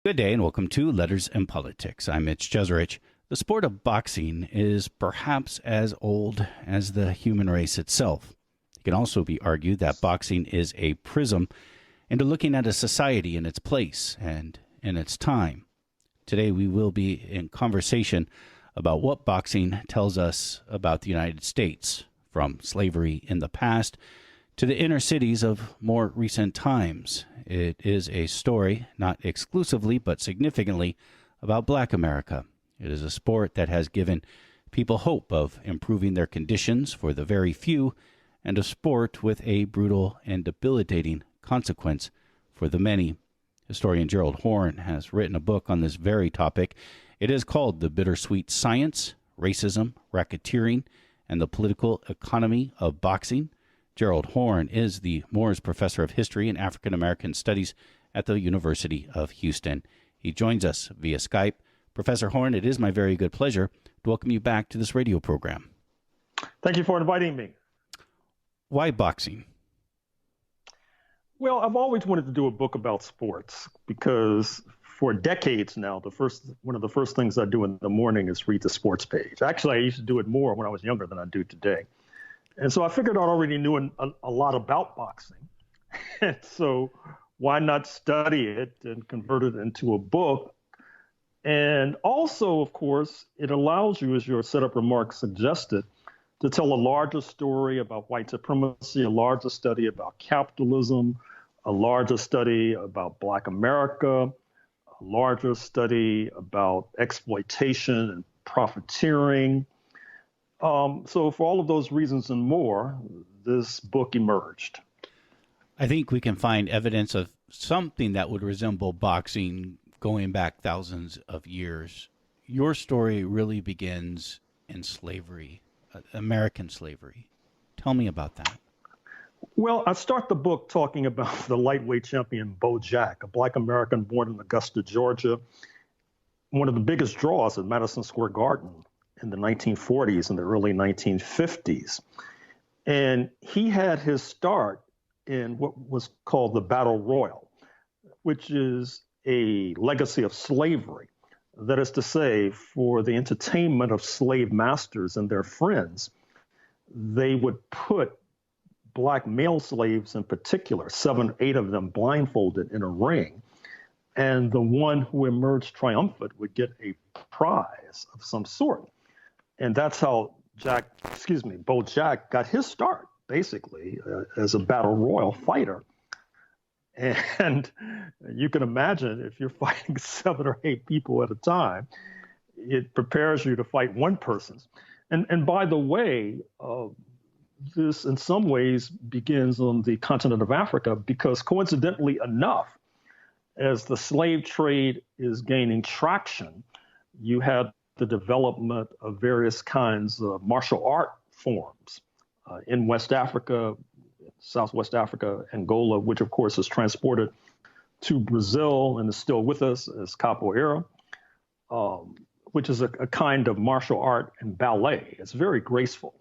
Good day and welcome to Letters and Politics. I'm Mitch Jeserich. The sport of boxing is perhaps as old as the human race itself. It can also be argued that boxing is a prism into looking at a society in its place and in its time. Today we will be in conversation about what boxing tells us about the United States, from slavery in the past to the inner cities of more recent times. It is a story, not exclusively but significantly, about Black America. It is a sport that has given people hope of improving their conditions for the very few, and a sport with a brutal and debilitating consequence for the many. Historian Gerald Horne has written a book on this very topic. It is called The Bittersweet Science, Racism, Racketeering, and the Political Economy of Boxing. Gerald Horne is the Moores Professor of History and African American Studies at the University of Houston. He joins us via Skype. Professor Horne, it is my very good pleasure to welcome you back to this radio program. Thank you for inviting me. Why boxing? Well, I've always wanted to do a book about sports because for decades now, one of the first things I do in the morning is read the sports page. Actually, I used to do it more when I was younger than I do today. And so I figured I already knew a lot about boxing. And so why not study it and convert it into a book? And also, of course, it allows you, as your setup remarks suggested, to tell a larger story about white supremacy, a larger study about capitalism, a larger study about Black America, a larger study about exploitation and profiteering. So for all of those reasons and more, this book emerged. I think we can find evidence of something that would resemble boxing going back thousands of years. Your story really begins in slavery, American slavery. Tell me about that. Well, I start the book talking about the lightweight champion Bo Jack, a Black American born in Augusta, Georgia, one of the biggest draws at Madison Square Garden in the 1940s and the early 1950s. And he had his start in what was called the Battle Royal, which is a legacy of slavery. That is to say, for the entertainment of slave masters and their friends, they would put Black male slaves in particular, 7, 8 of them blindfolded in a ring. And the one who emerged triumphant would get a prize of some sort. And that's how Bo Jack got his start, basically, as a battle royal fighter. And you can imagine if you're fighting 7 or 8 people at a time, it prepares you to fight one person. And by the way, this in some ways begins on the continent of Africa because coincidentally enough, as the slave trade is gaining traction, you have the development of various kinds of martial art forms in West Africa, Southwest Africa, Angola, which of course is transported to Brazil and is still with us as capoeira, which is a kind of martial art and ballet. It's very graceful.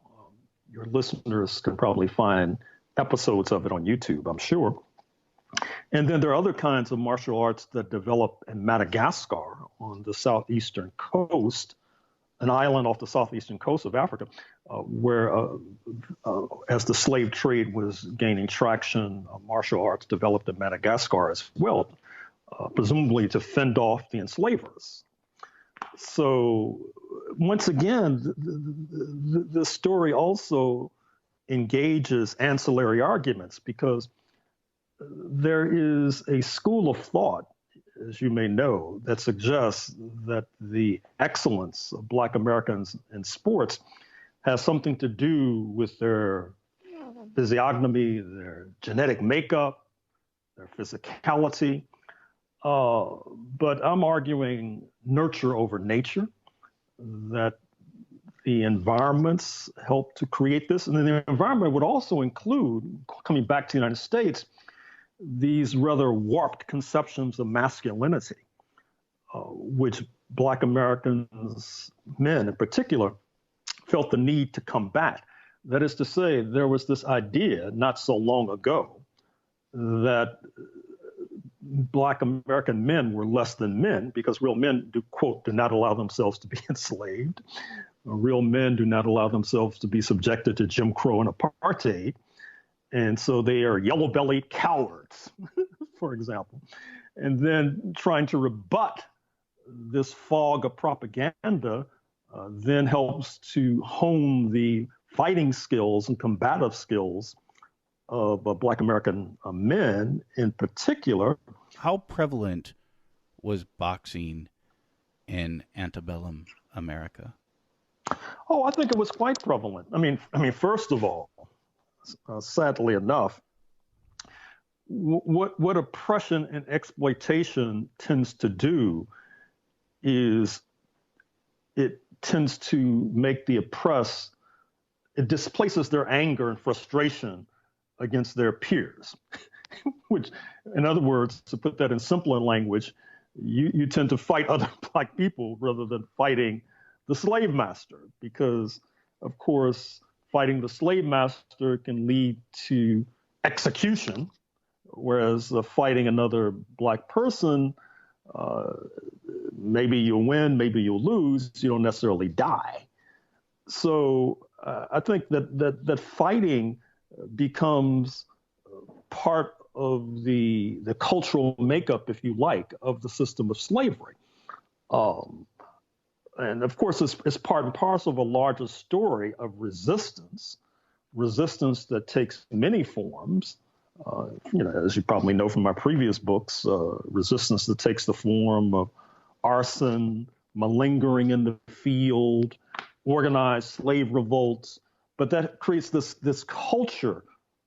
Your listeners can probably find episodes of it on YouTube, I'm sure. And then there are other kinds of martial arts that develop in Madagascar on the southeastern coast, an island off the southeastern coast of Africa, where as the slave trade was gaining traction, martial arts developed in Madagascar as well, presumably to fend off the enslavers. So once again, the story also engages ancillary arguments because there is a school of thought, as you may know, that suggests that the excellence of Black Americans in sports has something to do with their physiognomy, their genetic makeup, their physicality. But I'm arguing nurture over nature, that the environments help to create this. And then the environment would also include, coming back to the United States, these rather warped conceptions of masculinity, which Black Americans, men in particular, felt the need to combat. That is to say, there was this idea not so long ago that Black American men were less than men because real men do, quote, do not allow themselves to be enslaved. Real men do not allow themselves to be subjected to Jim Crow and apartheid. And so they are yellow-bellied cowards, for example. And then trying to rebut this fog of propaganda then helps to hone the fighting skills and combative skills of Black American men in particular. How prevalent was boxing in antebellum America? Oh, I think it was quite prevalent. I mean, first of all, sadly enough, what oppression and exploitation tends to do is it tends to make the oppressed, it displaces their anger and frustration against their peers, which, in other words, to put that in simpler language, you tend to fight other Black people rather than fighting the slave master, because, of course, fighting the slave master can lead to execution, whereas fighting another Black person, maybe you'll win, maybe you'll lose, you don't necessarily die. So I think that fighting becomes part of the cultural makeup, if you like, of the system of slavery. And of course, it's part and parcel of a larger story of resistance that takes many forms. As you probably know from my previous books, resistance that takes the form of arson, malingering in the field, organized slave revolts. But that creates this culture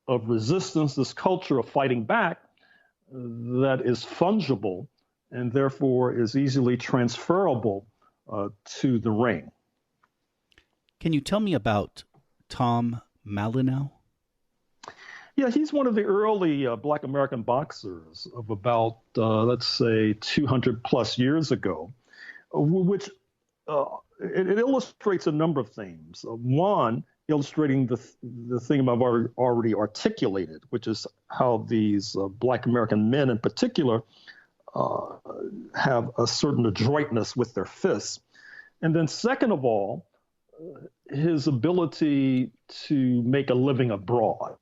of resistance, this culture of fighting back that is fungible and therefore is easily transferable to the ring. Can you tell me about Tom Malinow? Yeah, he's one of the early Black American boxers of about, let's say, 200 plus years ago, which it illustrates a number of things. One, illustrating the thing I've already articulated, which is how these Black American men in particular have a certain adroitness with their fists. And then second of all, his ability to make a living abroad.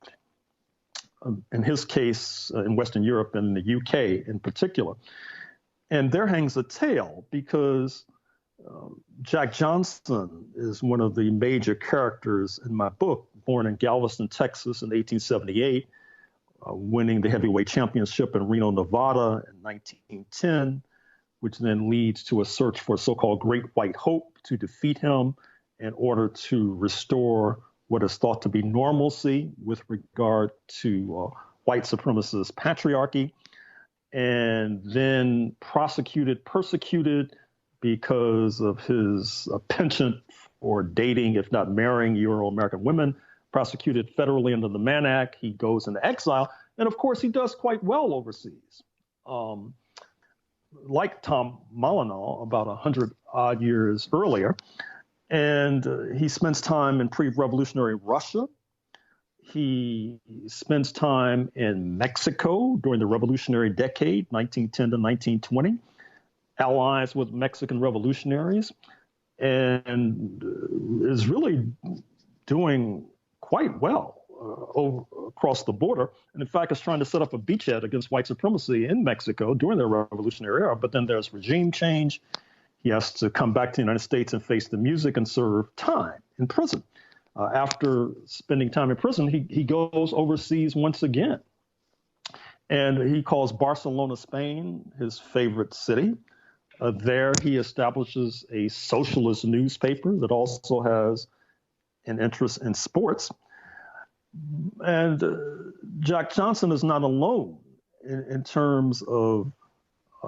In his case, in Western Europe and the UK in particular. And there hangs a tale because Jack Johnson is one of the major characters in my book, born in Galveston, Texas in 1878, winning the heavyweight championship in Reno, Nevada in 1910, which then leads to a search for so-called Great White Hope to defeat him in order to restore what is thought to be normalcy with regard to white supremacist patriarchy, and then persecuted because of his penchant for dating, if not marrying, Euro-American women, prosecuted federally under the Mann Act. He goes into exile, and of course he does quite well overseas. Like Tom Malinow, about 100 odd years earlier. And he spends time in pre-revolutionary Russia. He spends time in Mexico during the revolutionary decade, 1910 to 1920, allies with Mexican revolutionaries, and is really doing quite well across the border. And in fact, is trying to set up a beachhead against white supremacy in Mexico during the revolutionary era. But then there's regime change. He has to come back to the United States and face the music and serve time in prison. After spending time in prison, he goes overseas once again. And he calls Barcelona, Spain, his favorite city. There he establishes a socialist newspaper that also has an interest in sports. And Jack Johnson is not alone in terms of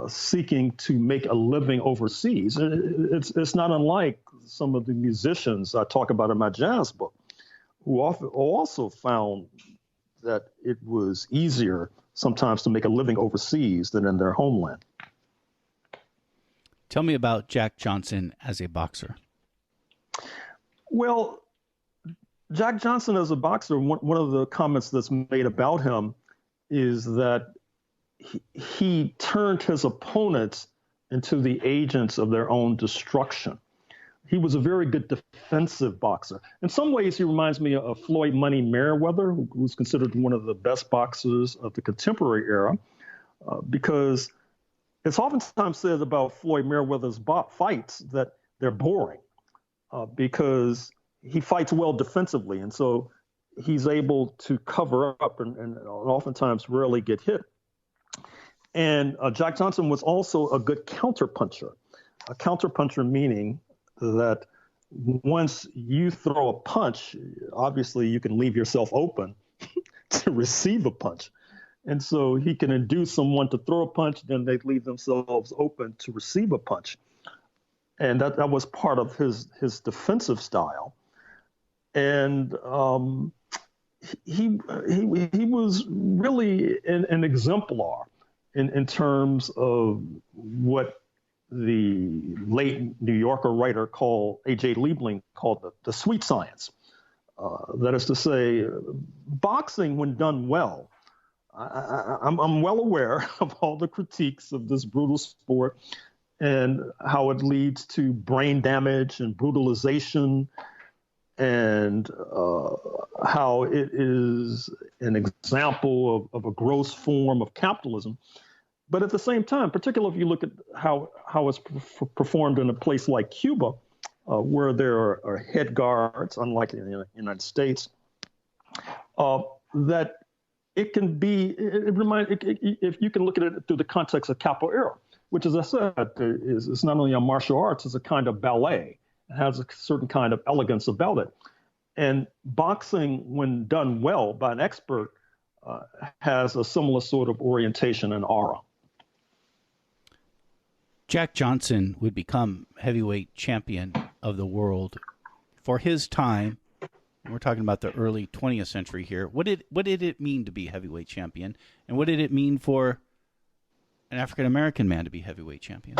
seeking to make a living overseas. It's not unlike some of the musicians I talk about in my jazz book, who also found that it was easier sometimes to make a living overseas than in their homeland. Tell me about Jack Johnson as a boxer. Well, Jack Johnson as a boxer, one of the comments that's made about him is that he turned his opponents into the agents of their own destruction. He was a very good defensive boxer. In some ways, he reminds me of Floyd Money Mayweather, who's considered one of the best boxers of the contemporary era, because it's oftentimes said about Floyd Mayweather's fights that they're boring because he fights well defensively. And so he's able to cover up and oftentimes rarely get hit. And Jack Johnson was also a good counterpuncher. A counterpuncher meaning that once you throw a punch, obviously you can leave yourself open to receive a punch. And so he can induce someone to throw a punch, then they leave themselves open to receive a punch. And that was part of his defensive style. And he was really an exemplar in terms of what the late New Yorker writer A.J. Liebling called the sweet science. That is to say, boxing, when done well, I'm well aware of all the critiques of this brutal sport and how it leads to brain damage and brutalization and how it is an example of a gross form of capitalism. But at the same time, particularly if you look at how it's performed in a place like Cuba, where there are head guards, unlike in the United States, that it can be, if you can look at it through the context of capoeira, which, as I said, is not only a martial arts, it's a kind of ballet. It has a certain kind of elegance about it. And boxing, when done well by an expert, has a similar sort of orientation and aura. Jack Johnson would become heavyweight champion of the world for his time. We're talking about the early 20th century here. What did it mean to be heavyweight champion, and what did it mean for an African American man to be heavyweight champion?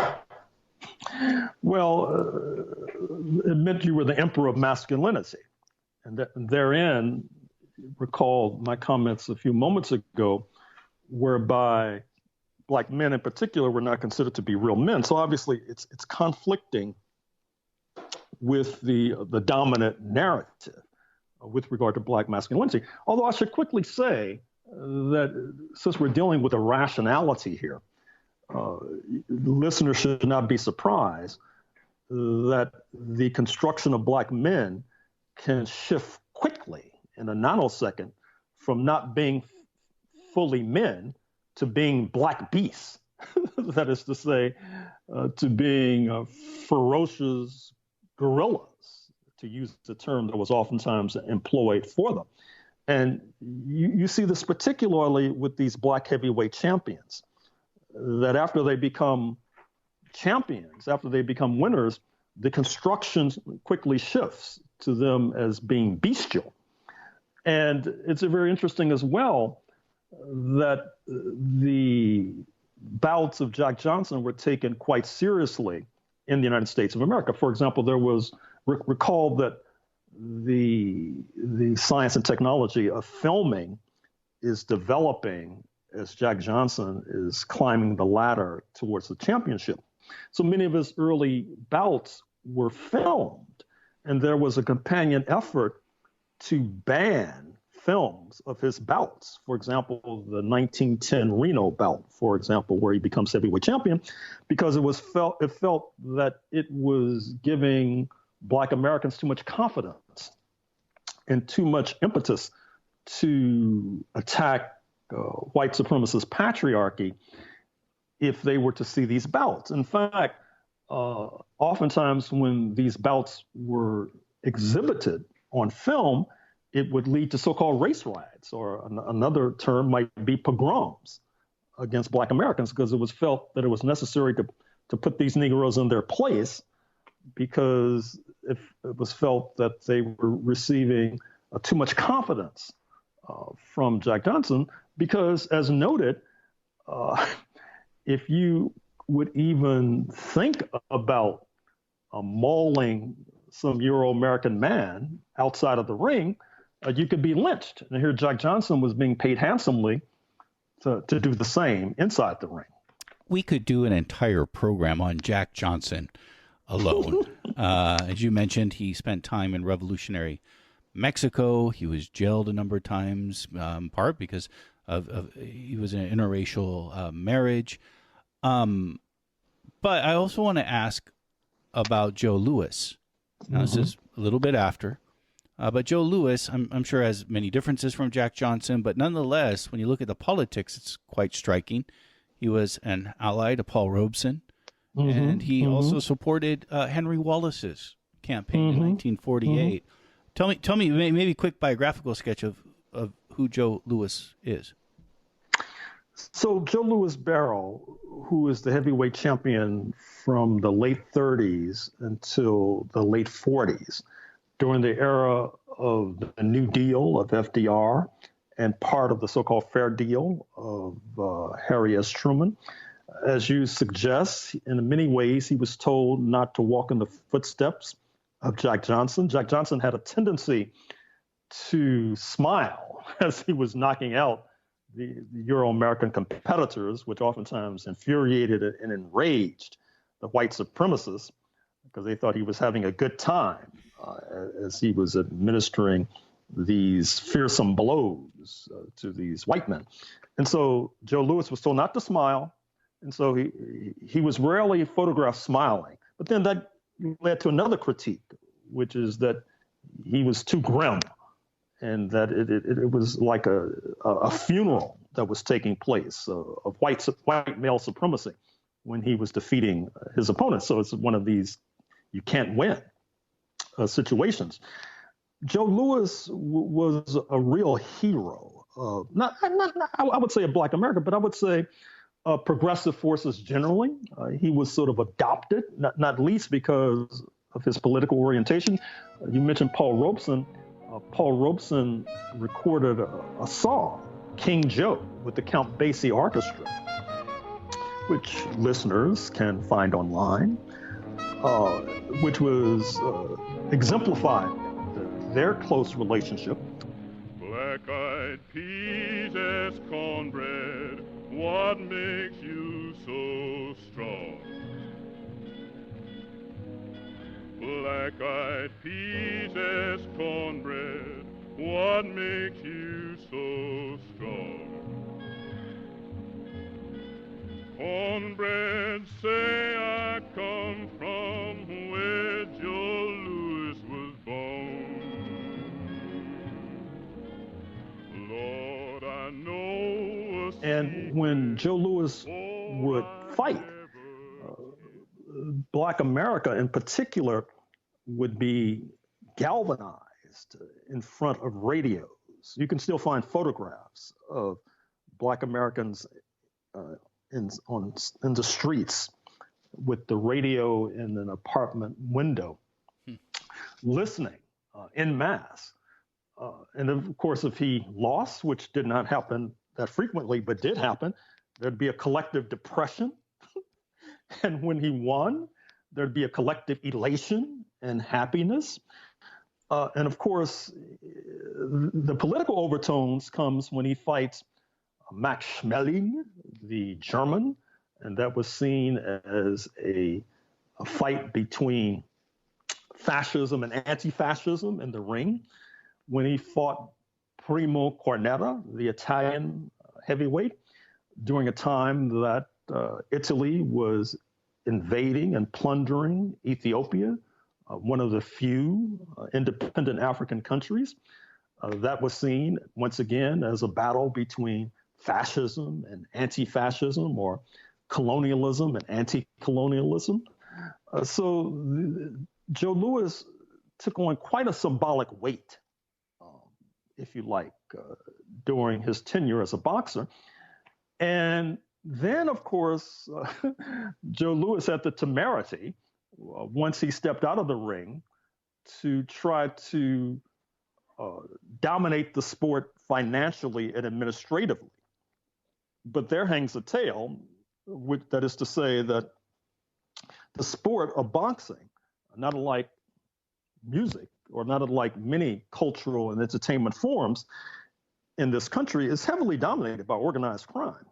Well, it meant you were the emperor of masculinity, and therein, recall my comments a few moments ago, whereby Black men in particular were not considered to be real men. So obviously it's conflicting with the dominant narrative with regard to Black masculinity. Although I should quickly say that since we're dealing with a rationality here, listeners should not be surprised that the construction of Black men can shift quickly in a nanosecond from not being fully men to being black beasts. That is to say, to being ferocious gorillas, to use the term that was oftentimes employed for them. And you see this particularly with these Black heavyweight champions, that after they become champions, after they become winners, the construction quickly shifts to them as being bestial. And it's very interesting as well that the bouts of Jack Johnson were taken quite seriously in the United States of America. For example, there was, recall that the science and technology of filming is developing as Jack Johnson is climbing the ladder towards the championship. So many of his early bouts were filmed, and there was a companion effort to ban films of his bouts. For example, the 1910 Reno bout, for example, where he becomes heavyweight champion, because it felt that it was giving Black Americans too much confidence and too much impetus to attack white supremacist patriarchy if they were to see these bouts. In fact, oftentimes when these bouts were exhibited on film, it would lead to so-called race riots, or another term might be pogroms against Black Americans, because it was felt that it was necessary to put these Negroes in their place, because it was felt that they were receiving too much confidence from Jack Johnson, because as noted, if you would even think about mauling some Euro-American man outside of the ring, you could be lynched. And here Jack Johnson was being paid handsomely to do the same inside the ring. We could do an entire program on Jack Johnson alone. As you mentioned, he spent time in revolutionary Mexico. He was jailed a number of times, in part because of he was in an interracial marriage. But I also want to ask about Joe Louis. Now, this is a little bit after. But Joe Louis, I'm sure, has many differences from Jack Johnson. But nonetheless, when you look at the politics, it's quite striking. He was an ally to Paul Robeson, and he also supported Henry Wallace's campaign in 1948. Tell me, maybe a quick biographical sketch of who Joe Louis is. So Joe Louis Barrow, who is the heavyweight champion from the late 30s until the late 40s, during the era of the New Deal of FDR and part of the so-called Fair Deal of Harry S. Truman. As you suggest, in many ways, he was told not to walk in the footsteps of Jack Johnson. Jack Johnson had a tendency to smile as he was knocking out the Euro-American competitors, which oftentimes infuriated and enraged the white supremacists because they thought he was having a good time as he was administering these fearsome blows to these white men. And so Joe Louis was told not to smile. And so he was rarely photographed smiling. But then that led to another critique, which is that he was too grim and that it was like a funeral that was taking place of white male supremacy when he was defeating his opponents. So it's one of these you can't win situations. Joe Louis was a real hero, I would say of Black America, but I would say progressive forces generally. He was sort of adopted, not least because of his political orientation. You mentioned Paul Robeson. Paul Robeson recorded a song, King Joe, with the Count Basie Orchestra, which listeners can find online, which was exemplified their close relationship. Black-eyed peas as cornbread, what makes you so strong? Black-eyed peas as cornbread, what makes you so strong? Cornbread say I come from where Joe Louis was born. Lord, I know. And when Joe Louis would fight, Black America in particular would be galvanized in front of radios. You can still find photographs of Black Americans in the streets with the radio in an apartment window, listening en masse. And of course, if he lost, which did not happen that frequently, but did happen, there'd be a collective depression. And when he won, there'd be a collective elation and happiness. And of course, the political overtones comes when he fights Max Schmeling, the German, and that was seen as a fight between fascism and anti-fascism in the ring. When he fought Primo Cornetta, the Italian heavyweight, during a time that Italy was invading and plundering Ethiopia, one of the few independent African countries. That was seen, once again, as a battle between fascism and anti-fascism, or colonialism and anti-colonialism. So Joe Louis took on quite a symbolic weight, if you like, during his tenure as a boxer. And then, of course, Joe Louis had the temerity, once he stepped out of the ring, to try to dominate the sport financially and administratively. But there hangs a tale, that is to say that the sport of boxing, not unlike music or not unlike many cultural and entertainment forms, in this country is heavily dominated by organized crime.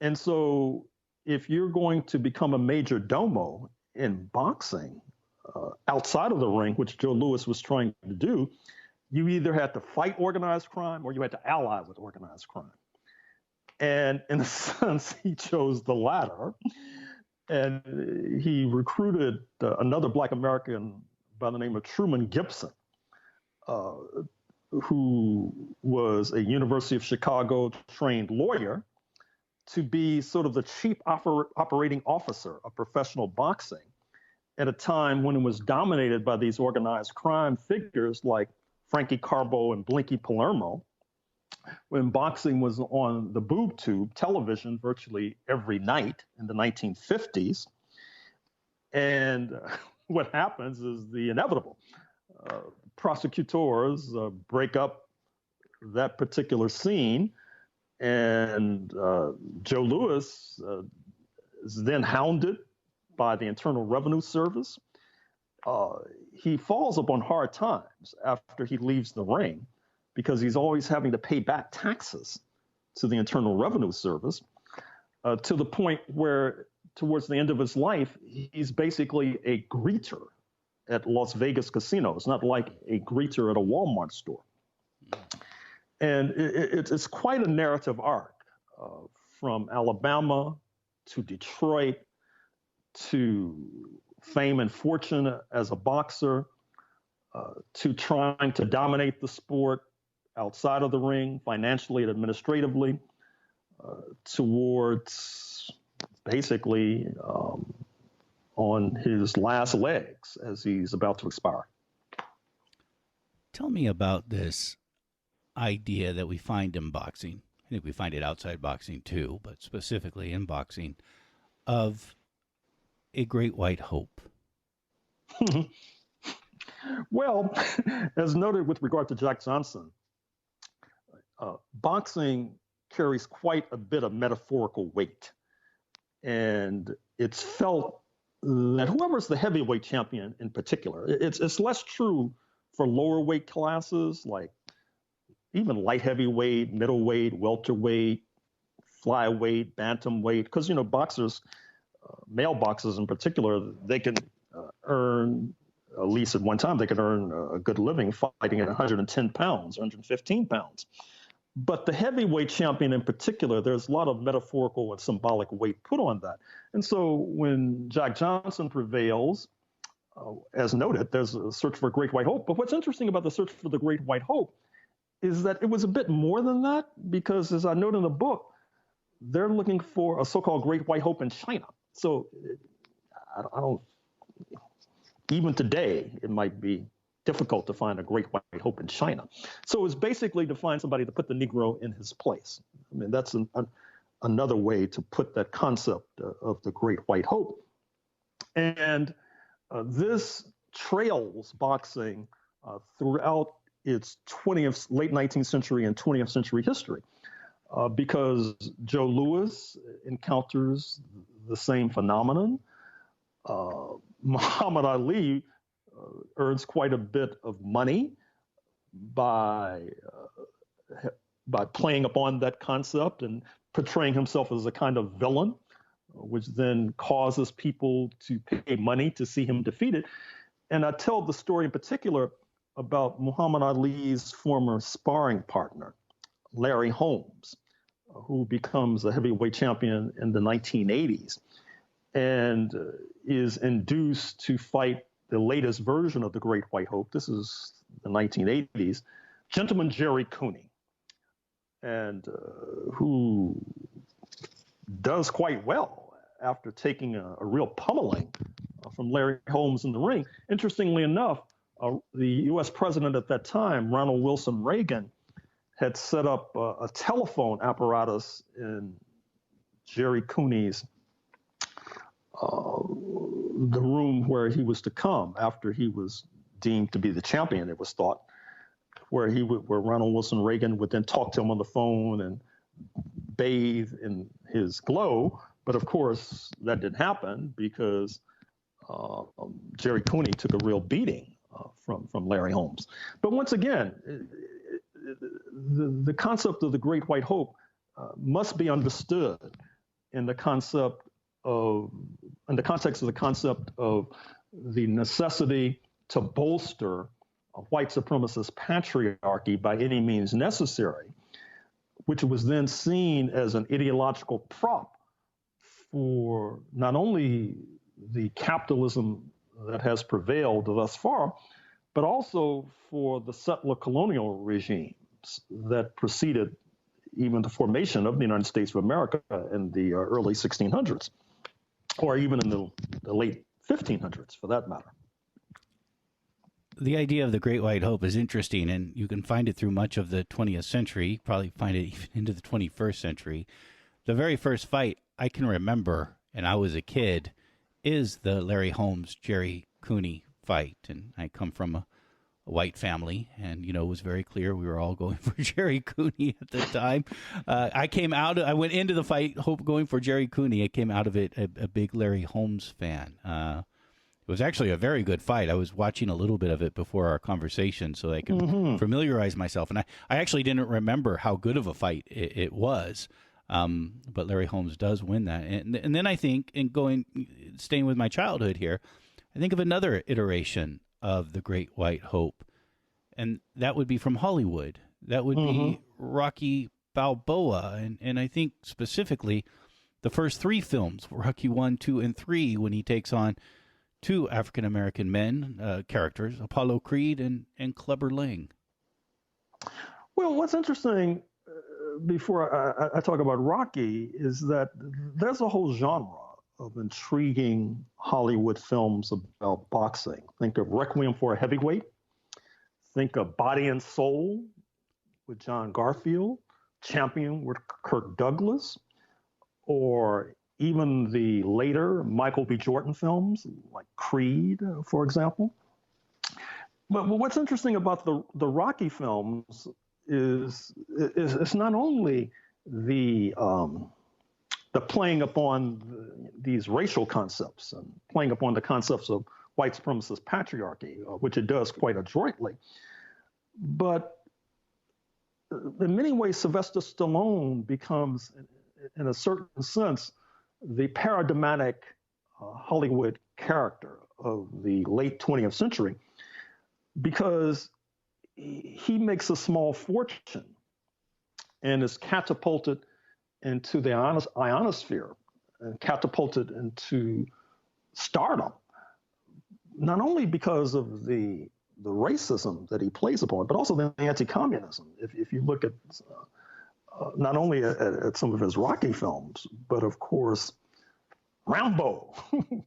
And so if you're going to become a major domo in boxing outside of the ring, which Joe Louis was trying to do, you either had to fight organized crime or you had to ally with organized crime. And in a sense, he chose the latter. And he recruited another Black American by the name of Truman Gibson, who was a University of Chicago trained lawyer, to be sort of the chief operating officer of professional boxing at a time when it was dominated by these organized crime figures like Frankie Carbo and Blinky Palermo, when boxing was on the boob tube television virtually every night in the 1950s. And what happens is the inevitable. Prosecutors break up that particular scene, and Joe Louis is then hounded by the Internal Revenue Service. He falls upon hard times after he leaves the ring because he's always having to pay back taxes to the Internal Revenue Service, to the point where towards the end of his life, he's basically a greeter at Las Vegas casinos, not like a greeter at a Walmart store. And it's quite a narrative arc, from Alabama to Detroit to fame and fortune as a boxer, to trying to dominate the sport outside of the ring, financially and administratively, towards basically on his last legs as he's about to expire. Tell me about this idea that we find in boxing. I think we find it outside boxing too, but specifically in boxing, of a great white hope. Well, as noted with regard to Jack Johnson, boxing carries quite a bit of metaphorical weight. And it's felt that whoever's the heavyweight champion in particular, it's less true for lower weight classes like even light heavyweight, middleweight, welterweight, flyweight, bantamweight, because, boxers, male boxers in particular, they can earn, at least at one time, they can earn a good living fighting at 110 pounds, 115 pounds. But the heavyweight champion in particular, there's a lot of metaphorical and symbolic weight put on that. And so when Jack Johnson prevails, as noted, there's a search for a great white hope. But what's interesting about the search for the great white hope is that it was a bit more than that, because as I note in the book, they're looking for a so-called great white hope in China. So I don't, even today, it might be difficult to find a great white hope in China. So it's basically to find somebody to put the Negro in his place. I mean, that's another way to put that concept of the great white hope. And this trails boxing throughout its late 19th century and 20th century history, because Joe Louis encounters the same phenomenon. Muhammad Ali earns quite a bit of money by playing upon that concept and portraying himself as a kind of villain, which then causes people to pay money to see him defeated. And I tell the story in particular about Muhammad Ali's former sparring partner, Larry Holmes, who becomes a heavyweight champion in the 1980s and is induced to fight the latest version of the Great White Hope. This is the 1980s, Gentleman Jerry Cooney, and who does quite well after taking a real pummeling from Larry Holmes in the ring. Interestingly enough, the U.S. president at that time, Ronald Wilson Reagan, had set up a telephone apparatus in Jerry Cooney's the room where he was to come after he was deemed to be the champion, it was thought, where Ronald Wilson Reagan would then talk to him on the phone and bathe in his glow. But of course, that didn't happen because Jerry Cooney took a real beating from Larry Holmes. But once again, the concept of the Great White Hope must be understood in the context of the concept of the necessity to bolster a white supremacist patriarchy by any means necessary, which was then seen as an ideological prop for not only the capitalism that has prevailed thus far, but also for the settler colonial regimes that preceded even the formation of the United States of America in the early 1600s, or even in the late 1500s, for that matter. The idea of the Great White Hope is interesting, and you can find it through much of the 20th century, probably find it even into the 21st century. The very first fight I can remember, and I was a kid, is the Larry Holmes, Jerry Cooney fight. And I come from a white family, and, it was very clear we were all going for Jerry Cooney at the time. I went into the fight going for Jerry Cooney. I came out of it a big Larry Holmes fan. It was actually a very good fight. I was watching a little bit of it before our conversation so I could familiarize myself. And I actually didn't remember how good of a fight it was. But Larry Holmes does win that. And then I think, staying with my childhood here, I think of another iteration of the Great White Hope. And that would be from Hollywood. That would be Rocky Balboa. And I think specifically the first three films, Rocky 1, 2, and 3, when he takes on two African-American men, characters, Apollo Creed and Clubber Lang. Well, what's interesting, before I talk about Rocky, is that there's a whole genre of intriguing Hollywood films about boxing. Think of Requiem for a Heavyweight. Think of Body and Soul with John Garfield, Champion with Kirk Douglas, or even the later Michael B. Jordan films, like Creed, for example. But what's interesting about the Rocky films is it's not only the playing upon these racial concepts and playing upon the concepts of white supremacist patriarchy, which it does quite adroitly, but in many ways, Sylvester Stallone becomes, in a certain sense, the paradigmatic Hollywood character of the late 20th century, because he makes a small fortune and is catapulted into the ionosphere and catapulted into stardom, not only because of the racism that he plays upon, but also the anti-communism. If you look at not only at some of his Rocky films, but of course, Rambo,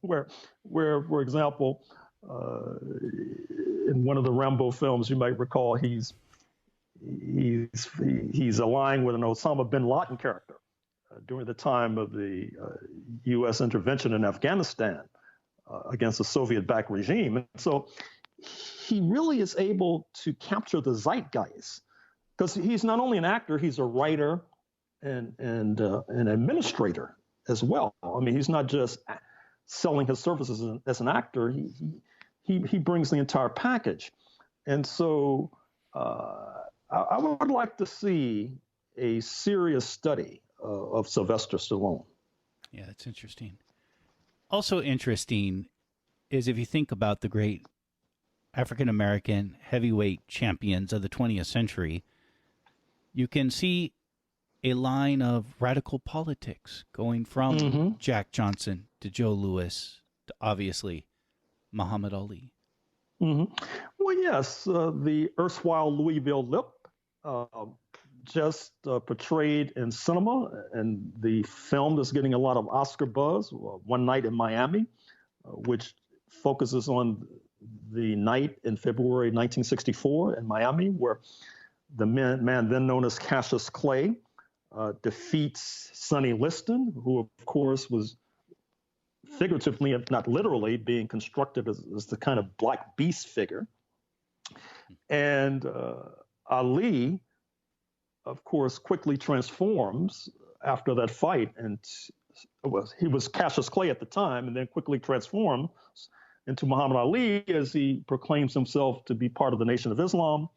where, for example, in one of the Rambo films, you might recall he's aligned with an Osama bin Laden character during the time of the U.S. intervention in Afghanistan against the Soviet-backed regime. And so he really is able to capture the zeitgeist, because he's not only an actor, he's a writer and an administrator as well. I mean, he's not just selling his services as an actor. He brings the entire package. And so I would like to see a serious study of Sylvester Stallone. Yeah, that's interesting. Also interesting is if you think about the great African-American heavyweight champions of the 20th century, you can see a line of radical politics going from Jack Johnson to Joe Louis to, obviously, Muhammad Ali. Well, yes, the erstwhile Louisville Lip, just portrayed in cinema, and the film that's getting a lot of Oscar buzz, One Night in Miami, which focuses on the night in February 1964 in Miami, where the man then known as Cassius Clay defeats Sonny Liston, who, of course, was figuratively, if not literally, being constructed as the kind of black beast figure. And Ali, of course, quickly transforms after that fight. And he was Cassius Clay at the time, and then quickly transforms into Muhammad Ali as he proclaims himself to be part of the Nation of Islam,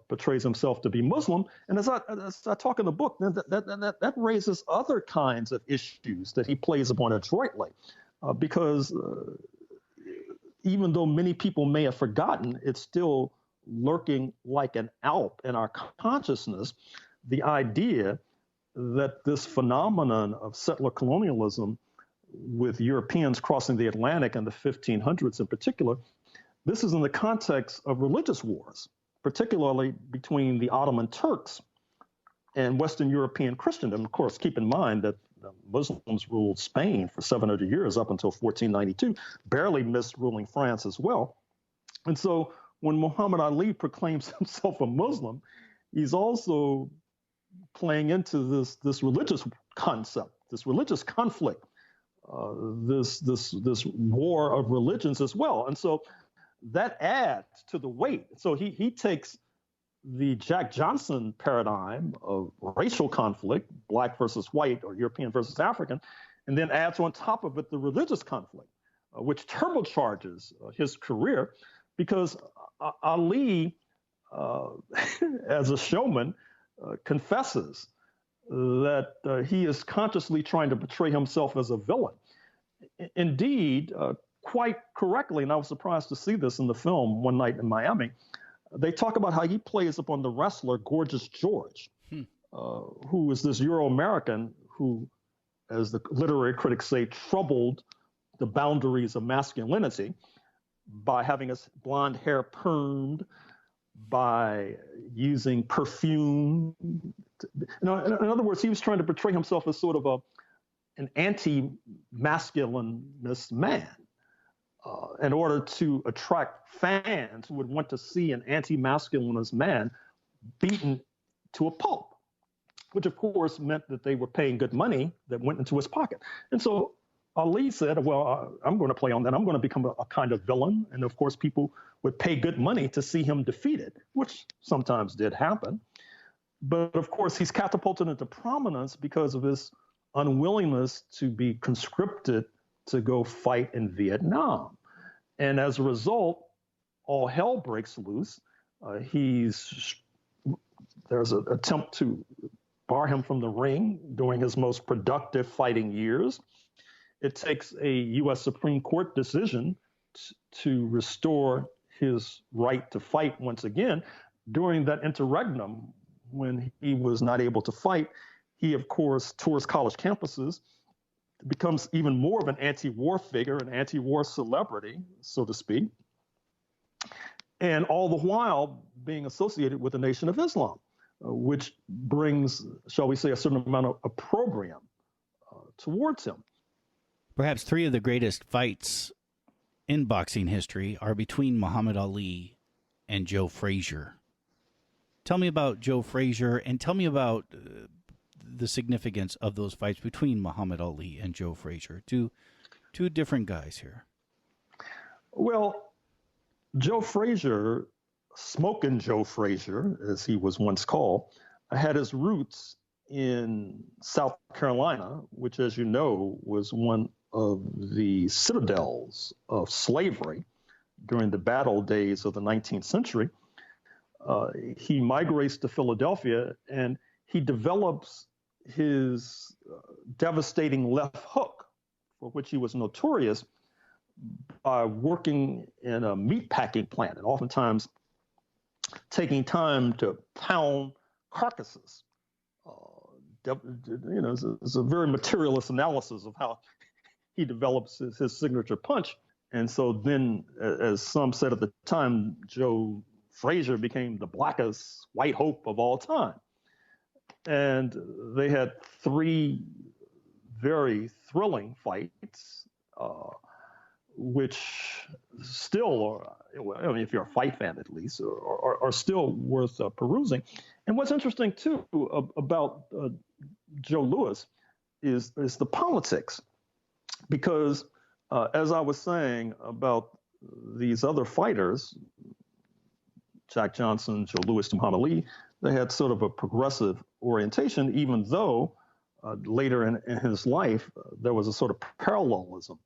portrays himself to be Muslim. And as I talk in the book, that raises other kinds of issues that he plays upon adroitly, because even though many people may have forgotten, it's still lurking like an Alp in our consciousness, the idea that this phenomenon of settler colonialism with Europeans crossing the Atlantic in the 1500s in particular, this is in the context of religious wars, particularly between the Ottoman Turks and Western European Christendom. Of course, keep in mind that the Muslims ruled Spain for 700 years up until 1492, barely missed ruling France as well. And so when Muhammad Ali proclaims himself a Muslim, he's also playing into this religious concept, this religious conflict, this war of religions as well. And so that adds to the weight. So he takes the Jack Johnson paradigm of racial conflict, black versus white or European versus African, and then adds on top of it the religious conflict, which turbocharges his career, because Ali, as a showman, confesses that he is consciously trying to portray himself as a villain. Indeed, quite correctly, and I was surprised to see this in the film One Night in Miami, they talk about how he plays upon the wrestler Gorgeous George, who is this Euro-American who, as the literary critics say, troubled the boundaries of masculinity by having his blonde hair permed, by using perfume. In other words, he was trying to portray himself as sort of an anti-masculinist man, in order to attract fans who would want to see an anti-masculinist man beaten to a pulp, which of course meant that they were paying good money that went into his pocket. And so Ali said, well, I'm going to play on that. I'm going to become a kind of villain. And of course, people would pay good money to see him defeated, which sometimes did happen. But of course, he's catapulted into prominence because of his unwillingness to be conscripted to go fight in Vietnam. And as a result, all hell breaks loose. There's an attempt to bar him from the ring during his most productive fighting years. It takes a U.S. Supreme Court decision to restore his right to fight once again. During that interregnum, when he was not able to fight, he, of course, tours college campuses, becomes even more of an anti-war figure, an anti-war celebrity, so to speak, and all the while being associated with the Nation of Islam, which brings, shall we say, a certain amount of opprobrium towards him. Perhaps three of the greatest fights in boxing history are between Muhammad Ali and Joe Frazier. Tell me about Joe Frazier, and tell me about the significance of those fights between Muhammad Ali and Joe Frazier. Two different guys here. Well, Joe Frazier, Smokin' Joe Frazier, as he was once called, had his roots in South Carolina, which, as you know, was one of the citadels of slavery during the battle days of the 19th century. He migrates to Philadelphia, and he develops his devastating left hook, for which he was notorious, by working in a meat packing plant and oftentimes taking time to pound carcasses. It's a very materialist analysis of how he develops his signature punch. And so then, as some said at the time, Joe Frazier became the blackest white hope of all time. And they had three very thrilling fights, which still are, if you're a fight fan at least, are still worth perusing. And what's interesting, too, about Joe Louis is the politics. Because as I was saying about these other fighters, Jack Johnson, Joe Louis, Muhammad Ali, they had sort of a progressive orientation, even though later in his life, there was a sort of parallelism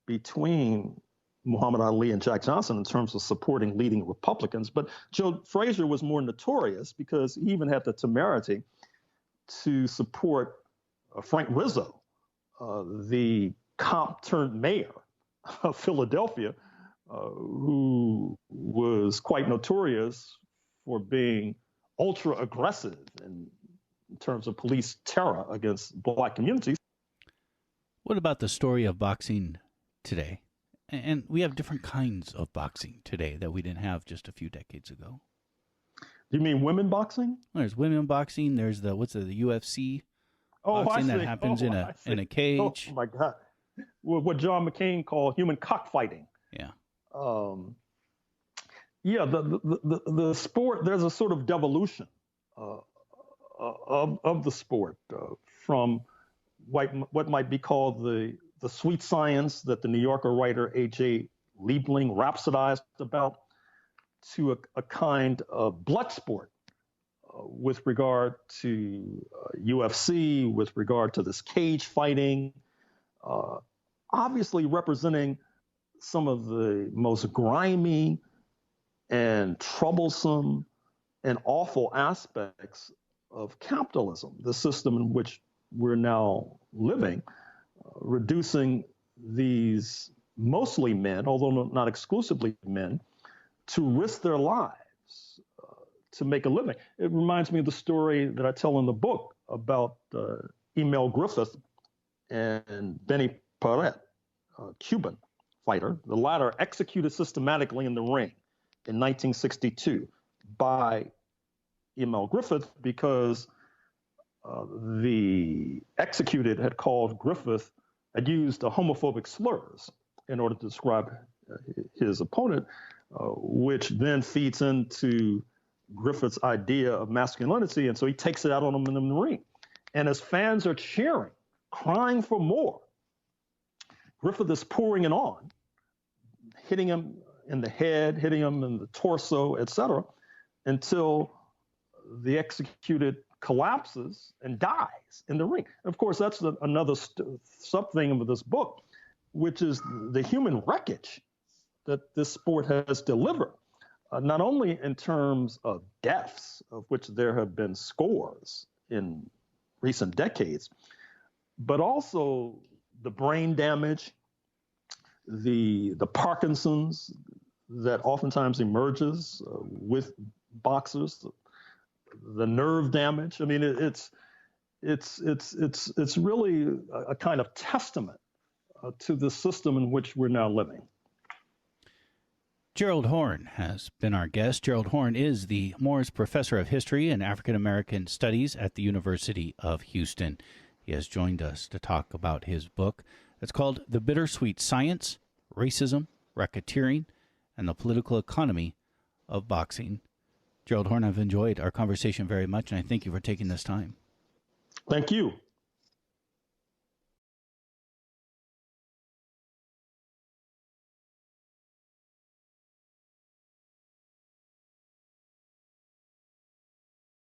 between Muhammad Ali and Jack Johnson in terms of supporting leading Republicans. But Joe Frazier was more notorious because he even had the temerity to support Frank Rizzo, the cop turned mayor of Philadelphia, who was quite notorious for being ultra aggressive in terms of police terror against black communities. What about the story of boxing today? And we have different kinds of boxing today that we didn't have just a few decades ago. Do you mean women boxing? There's women boxing. There's the UFC boxing that happens in a cage. Oh my God! What John McCain called human cockfighting. Yeah. Yeah. The sport. There's a sort of devolution of the sport from what might be called the sweet science that the New Yorker writer A.J. Liebling rhapsodized about, to a kind of blood sport with regard to UFC, with regard to this cage fighting, obviously representing some of the most grimy and troublesome and awful aspects of capitalism, the system in which we're now living, reducing these mostly men, although not exclusively men, to risk their lives to make a living. It reminds me of the story that I tell in the book about Emil Griffith and Benny Paret, a Cuban fighter, the latter executed systematically in the ring in 1962 by Emil Griffith because the executed had called Griffith, had used homophobic slurs in order to describe his opponent, which then feeds into Griffith's idea of masculinity. And so he takes it out on him in the ring. And as fans are cheering, crying for more, Griffith is pouring it on, hitting him in the head, hitting him in the torso, etc., until the executed collapses and dies in the ring. Of course, that's another sub-theme of this book, which is the human wreckage that this sport has delivered, not only in terms of deaths, of which there have been scores in recent decades, but also the brain damage, the Parkinson's that oftentimes emerges with boxers, the nerve damage. I mean, it's really a kind of testament to the system in which we're now living. Gerald Horne has been our guest. Gerald Horne is the Morris Professor of History and African American Studies at the University of Houston. He has joined us to talk about his book. It's called The Bittersweet Science, Racism, Racketeering, and the Political Economy of Boxing. Gerald Horne, I've enjoyed our conversation very much, and I thank you for taking this time. Thank you.